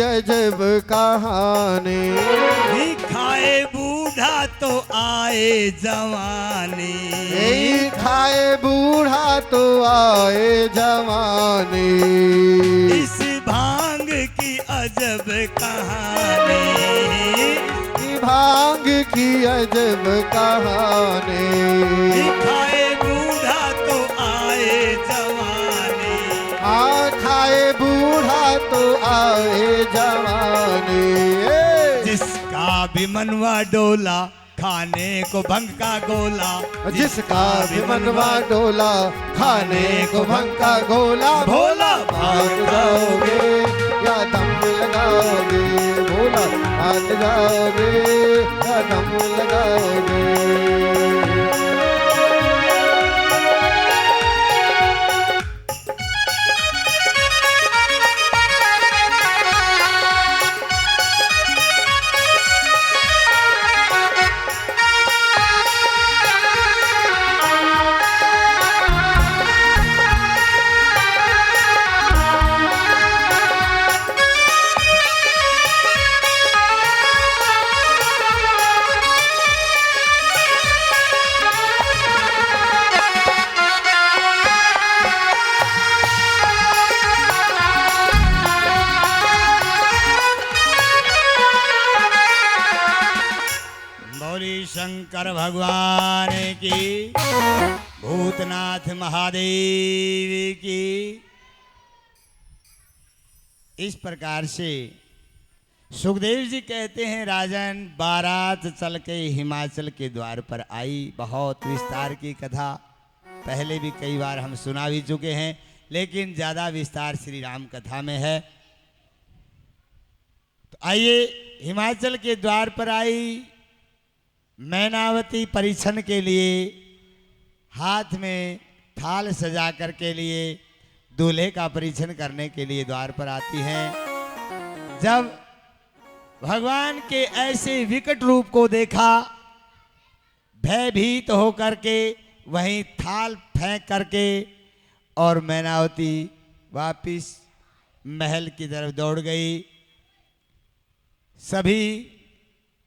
अजब कहानी। खाए बूढ़ा तो आए जवानी, खाए बूढ़ा तो आए जवानी। इस भांग की अजब कहानी, भांग की अजब कहानी। खाए बूढ़ा तो आए जवानी, खाए बूढ़ा तो आए जवानी। जिसका भी मनवा डोला खाने को भंग का गोला, जिसका भी मनवा डोला खाने को भंग का गोला। भोला भाग जाओगे या दम लगाओगे, भोला भाग जाओगे या दम लगाओगे। शंकर भगवान की, भूतनाथ महादेव की। इस प्रकार से सुखदेव जी कहते हैं, राजन बारात चल के हिमाचल के द्वार पर आई। बहुत विस्तार की कथा पहले भी कई बार हम सुना भी चुके हैं, लेकिन ज़्यादा विस्तार श्री राम कथा में है। तो आइए, हिमाचल के द्वार पर आई मैनावती परीक्षण के लिए, हाथ में थाल सजा कर के लिए दूल्हे का परीक्षण करने के लिए द्वार पर आती हैं। जब भगवान के ऐसे विकट रूप को देखा, भयभीत होकर के वहीं थाल फेंक करके और मैनावती वापिस महल की तरफ दौड़ गई। सभी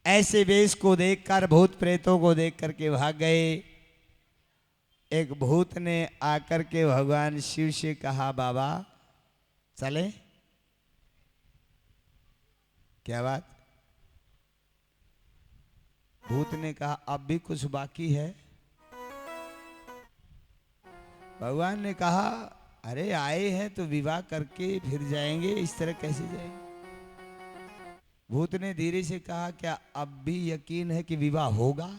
ऐसे वेश को देखकर, भूत प्रेतों को देख करके भाग गए। एक भूत ने आकर के भगवान शिव से कहा, बाबा चले। क्या बात? भूत ने कहा, अब भी कुछ बाकी है। भगवान ने कहा, अरे आए हैं तो विवाह करके फिर जाएंगे, इस तरह कैसे जाएंगे? भूत ने धीरे से कहा, क्या अब भी यकीन है कि विवाह होगा?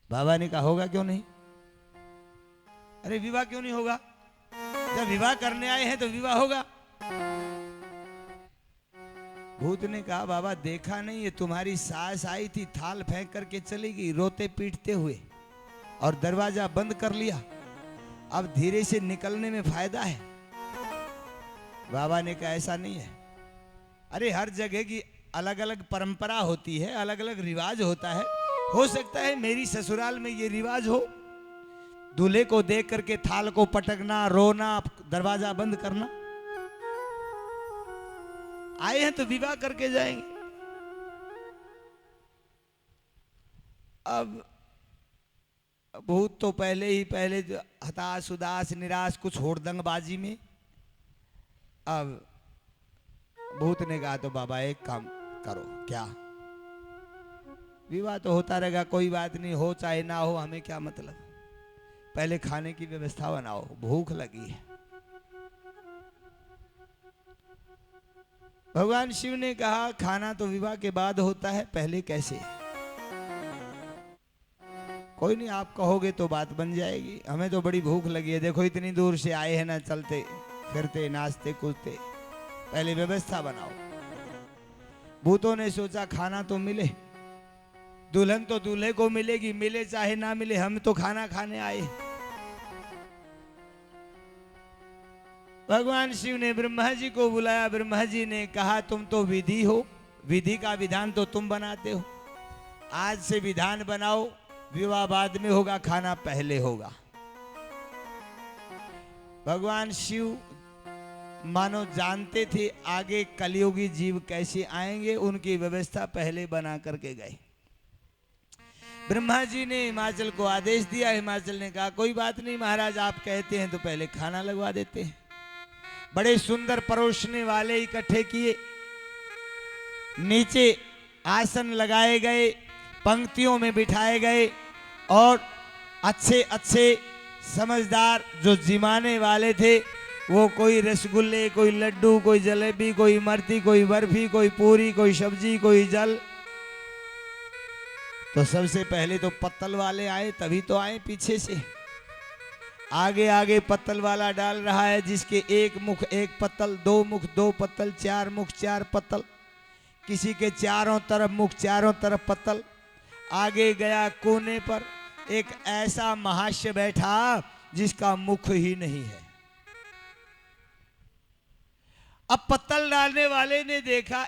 बाबा ने कहा, होगा क्यों नहीं? अरे विवाह क्यों नहीं होगा? जब विवाह करने आए हैं तो विवाह होगा। भूत ने कहा, बाबा देखा नहीं, ये तुम्हारी सास आई थी, थाल फेंक करके चली गई रोते पीटते हुए, और दरवाजा बंद कर लिया। अब धीरे से निकलने में फायदा है। बाबा ने कहा, ऐसा नहीं है। अरे हर जगह की अलग अलग परंपरा होती है, अलग अलग रिवाज होता है। हो सकता है मेरी ससुराल में ये रिवाज हो, दूल्हे को देख करके थाल को पटकना, रोना, दरवाजा बंद करना। आए हैं तो विवाह करके जाएंगे। अब भूत तो पहले हताश, उदास, निराश, कुछ होड़दंगबाजी में। अब भूत ने कहा, तो बाबा एक काम करो। क्या? विवाह तो होता रहेगा, कोई बात नहीं, हो चाहे ना हो, हमें क्या मतलब। पहले खाने की व्यवस्था बनाओ, भूख लगी है। भगवान शिव ने कहा, खाना तो विवाह के बाद होता है, पहले कैसे? कोई नहीं, आप कहोगे तो बात बन जाएगी। हमें तो बड़ी भूख लगी है, देखो इतनी दूर से आए हैं ना, चलते फिरते नाचते कूदते, पहले व्यवस्था बनाओ। भूतों ने सोचा, खाना तो मिले, दुल्हन तो दूल्हे को मिलेगी, मिले चाहे ना मिले, हम तो खाना खाने आए। भगवान शिव ने ब्रह्मा जी को बुलाया। ब्रह्मा जी ने कहा, तुम तो विधि हो, विधि का विधान तो तुम बनाते हो, आज से विधान बनाओ, विवाह बाद में होगा, खाना पहले होगा। भगवान शिव मानो जानते थे आगे कलयुगी जीव कैसे आएंगे, उनकी व्यवस्था पहले बना करके गए। ब्रह्मा जी ने हिमाचल को आदेश दिया। हिमाचल ने कहा कोई बात नहीं महाराज, आप कहते हैं तो पहले खाना लगवा देते हैं। बड़े सुंदर परोसने वाले इकट्ठे किए, नीचे आसन लगाए गए, पंक्तियों में बिठाए गए और अच्छे अच्छे समझदार जो जिमाने वाले थे वो कोई रसगुल्ले, कोई लड्डू, कोई जलेबी, कोई इमरती, कोई बर्फी, कोई पूरी, कोई सब्जी, कोई जल। तो सबसे पहले तो पत्तल वाले आए, तभी तो आए पीछे से। आगे आगे पत्तल वाला डाल रहा है, जिसके एक मुख एक पत्तल, दो मुख दो पत्तल, चार मुख चार पत्तल, किसी के चारों तरफ मुख चारों तरफ पत्तल। आगे गया कोने पर एक ऐसा महाशय बैठा जिसका मुख ही नहीं है। अब पत्तल डालने वाले ने देखा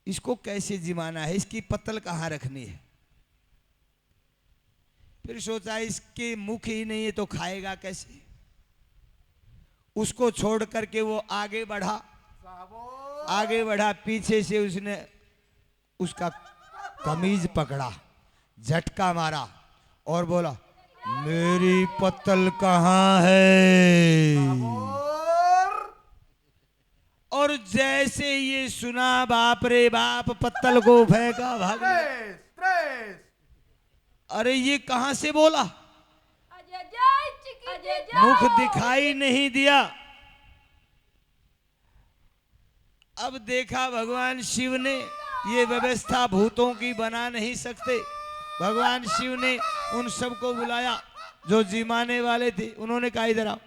इसको कैसे जिमाना है, इसकी पत्तल कहां रखनी है। फिर सोचा इसके मुख ही नहीं है तो खाएगा कैसे। उसको छोड़ करके वो आगे बढ़ा, पीछे से उसने उसका कमीज पकड़ा, झटका मारा और बोला मेरी पत्तल कहां है। और जैसे ये सुना, बाप रे बाप, पत्तल को फेंका, भाग गया। अरे ये कहां से बोला, मुख दिखाई नहीं दिया। अब देखा भगवान शिव ने ये व्यवस्था भूतों की बना नहीं सकते। भगवान शिव ने उन सबको बुलाया जो जिमाने वाले थे। उन्होंने कहा इधर आओ।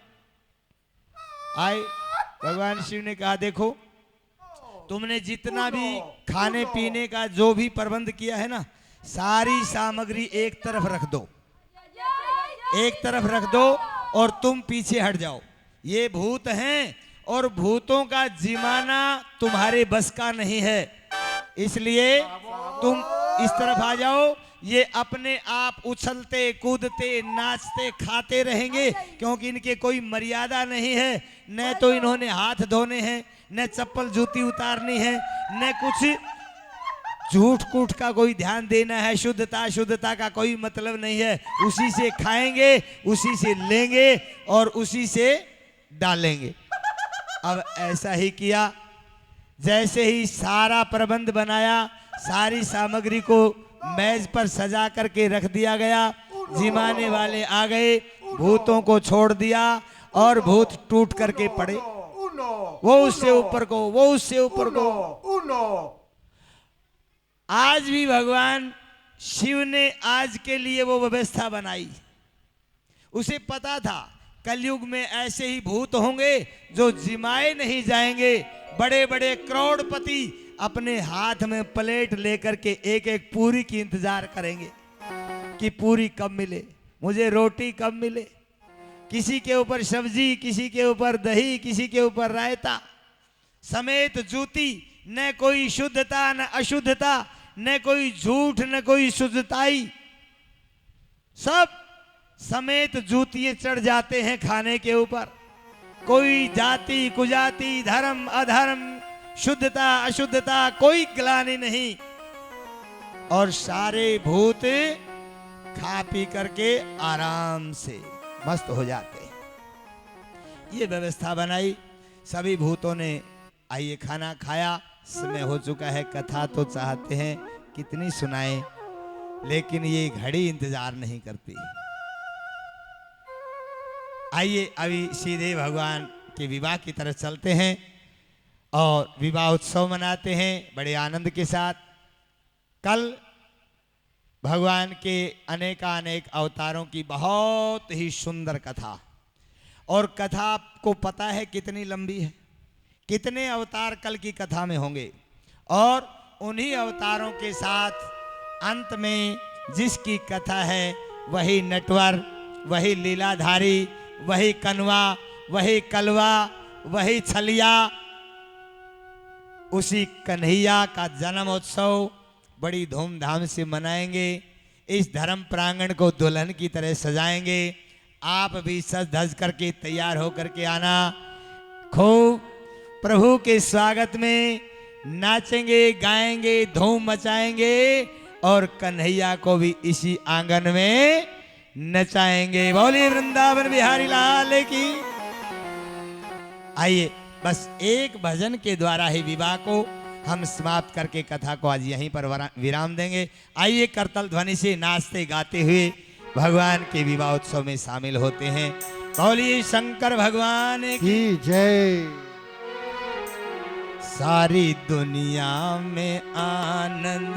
आए, भगवान शिव ने कहा देखो तुमने जितना भी खाने पीने का जो भी प्रबंध किया है ना, सारी सामग्री एक तरफ रख दो, एक तरफ रख दो और तुम पीछे हट जाओ। ये भूत हैं और भूतों का जिमाना तुम्हारे बस का नहीं है, इसलिए तुम इस तरफ आ जाओ। ये अपने आप उछलते कूदते नाचते खाते रहेंगे, क्योंकि इनके कोई मर्यादा नहीं है। न तो इन्होंने हाथ धोने हैं, न चप्पल जूती उतारनी है, न कुछ झूठ कूट का कोई ध्यान देना है। शुद्धता का कोई मतलब नहीं है। उसी से खाएंगे, उसी से लेंगे और उसी से डालेंगे। अब ऐसा ही किया। जैसे ही सारा प्रबंध बनाया, सारी सामग्री को मेज पर सजा करके रख दिया गया, जिमाने वाले आ गए, भूतों को छोड़ दिया और भूत टूट करके पड़े। वो उससे ऊपर को, वो उससे ऊपर को। आज भी भगवान शिव ने आज के लिए वो व्यवस्था बनाई। उसे पता था कलयुग में ऐसे ही भूत होंगे जो जिमाए नहीं जाएंगे। बड़े बड़े करोड़पति अपने हाथ में प्लेट लेकर के एक एक पूरी की इंतजार करेंगे कि पूरी कब मिले, मुझे रोटी कब मिले। किसी के ऊपर सब्जी, किसी के ऊपर दही, किसी के ऊपर रायता समेत जूती। न कोई शुद्धता न अशुद्धता, न कोई झूठ न कोई शुद्धताई, सब समेत जूतियां चढ़ जाते हैं खाने के ऊपर। कोई जाति कुजाति, धर्म अधर्म, शुद्धता अशुद्धता, कोई ग्लानि नहीं। और सारे भूत खा पी करके आराम से मस्त हो जाते हैं। ये व्यवस्था बनाई। सभी भूतों ने आइए खाना खाया। समय हो चुका है, कथा तो चाहते हैं कितनी सुनाएं, लेकिन ये घड़ी इंतजार नहीं करती। आइए अभी सीधे भगवान के विवाह की तरफ चलते हैं और विवाह उत्सव मनाते हैं बड़े आनंद के साथ। कल भगवान के अनेकानेक अवतारों की बहुत ही सुंदर कथा, और कथा आपको पता है कितनी लंबी है, कितने अवतार कल की कथा में होंगे। और उन्हीं अवतारों के साथ अंत में जिसकी कथा है वही नटवर, वही लीलाधारी, वही कनवा, वही कलवा, वही छलिया, उसी कन्हैया का जन्मोत्सव बड़ी धूमधाम से मनाएंगे। इस धर्म प्रांगण को दुल्हन की तरह सजाएंगे। आप भी सज धज करके तैयार होकर के आना। खूब प्रभु के स्वागत में नाचेंगे, गाएंगे, धूम मचाएंगे और कन्हैया को भी इसी आंगन में नचाएंगे। बोलिए वृंदावन बिहारी लाल की। आइए बस एक भजन के द्वारा ही विवाह को हम समाप्त करके कथा को आज यहीं पर विराम देंगे। आइए करतल ध्वनि से नाचते गाते हुए भगवान के विवाह उत्सव में शामिल होते हैं। बोलिए शंकर भगवान की जय। सारी दुनिया में आनंद